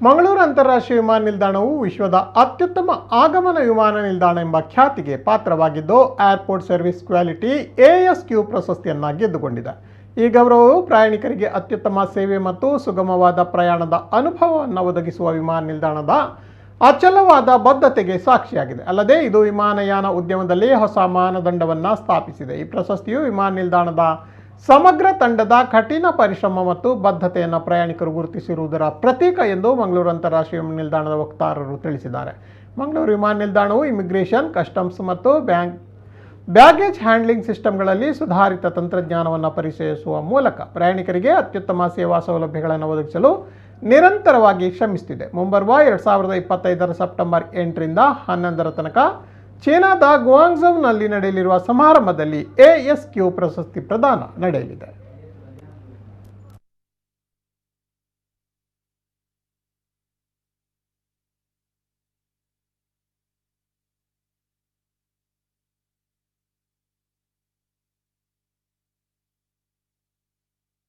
ಮಂಗಳೂರು ಅಂತಾರಾಷ್ಟ್ರೀಯ ವಿಮಾನ ನಿಲ್ದಾಣವು ವಿಶ್ವದ ಅತ್ಯುತ್ತಮ ಆಗಮನ ವಿಮಾನ ನಿಲ್ದಾಣ ಎಂಬ ಖ್ಯಾತಿಗೆ ಪಾತ್ರವಾಗಿದ್ದು ಏರ್ಪೋರ್ಟ್ ಸರ್ವಿಸ್ ಕ್ವಾಲಿಟಿ ASQ ಪ್ರಶಸ್ತಿಯನ್ನು ಗೆದ್ದುಕೊಂಡಿದೆ. ಈ ಗೌರವವು ಪ್ರಯಾಣಿಕರಿಗೆ ಅತ್ಯುತ್ತಮ ಸೇವೆ ಮತ್ತು ಸುಗಮವಾದ ಪ್ರಯಾಣದ ಅನುಭವವನ್ನು ಒದಗಿಸುವ ವಿಮಾನ ನಿಲ್ದಾಣದ ಅಚಲವಾದ ಬದ್ಧತೆಗೆ ಸಾಕ್ಷಿಯಾಗಿದೆ. ಅಲ್ಲದೆ ಇದು ವಿಮಾನಯಾನ ಉದ್ಯಮದಲ್ಲಿ ಹೊಸ ಮಾನದಂಡವನ್ನು ಸ್ಥಾಪಿಸಿದೆ. ಈ ಪ್ರಶಸ್ತಿಯು ವಿಮಾನ ನಿಲ್ದಾಣದ ಸಮಗ್ರ ತಂಡದ ಕಠಿಣ ಪರಿಶ್ರಮ ಮತ್ತು ಬದ್ಧತೆಯನ್ನು ಪ್ರಯಾಣಿಕರು ಗುರುತಿಸಿರುವುದರ ಪ್ರತೀಕ ಎಂದು ಮಂಗಳೂರು ಅಂತಾರಾಷ್ಟ್ರೀಯ ವಿಮಾನ ನಿಲ್ದಾಣದ ವಕ್ತಾರರು ತಿಳಿಸಿದ್ದಾರೆ. ಮಂಗಳೂರು ವಿಮಾನ ನಿಲ್ದಾಣವು ಇಮಿಗ್ರೇಷನ್, ಕಸ್ಟಮ್ಸ್ ಮತ್ತು ಬ್ಯಾಗೇಜ್ ಹ್ಯಾಂಡ್ಲಿಂಗ್ ಸಿಸ್ಟಮ್ಗಳಲ್ಲಿ ಸುಧಾರಿತ ತಂತ್ರಜ್ಞಾನವನ್ನು ಪರಿಚಯಿಸುವ ಮೂಲಕ ಪ್ರಯಾಣಿಕರಿಗೆ ಅತ್ಯುತ್ತಮ ಸೇವಾ ಸೌಲಭ್ಯಗಳನ್ನು ಒದಗಿಸಲು ನಿರಂತರವಾಗಿ ಶ್ರಮಿಸುತ್ತಿದೆ. ಮುಂಬರುವ 2025 ಸೆಪ್ಟೆಂಬರ್ 8ರಿಂದ 11ರ ತನಕ ಚೀನಾದ ಗುವಾಂಗ್ಝೌನಲ್ಲಿ ನಡೆಯಲಿರುವ ಸಮಾರಂಭದಲ್ಲಿ ASQ ಪ್ರಶಸ್ತಿ ಪ್ರದಾನ ನಡೆಯಲಿದೆ.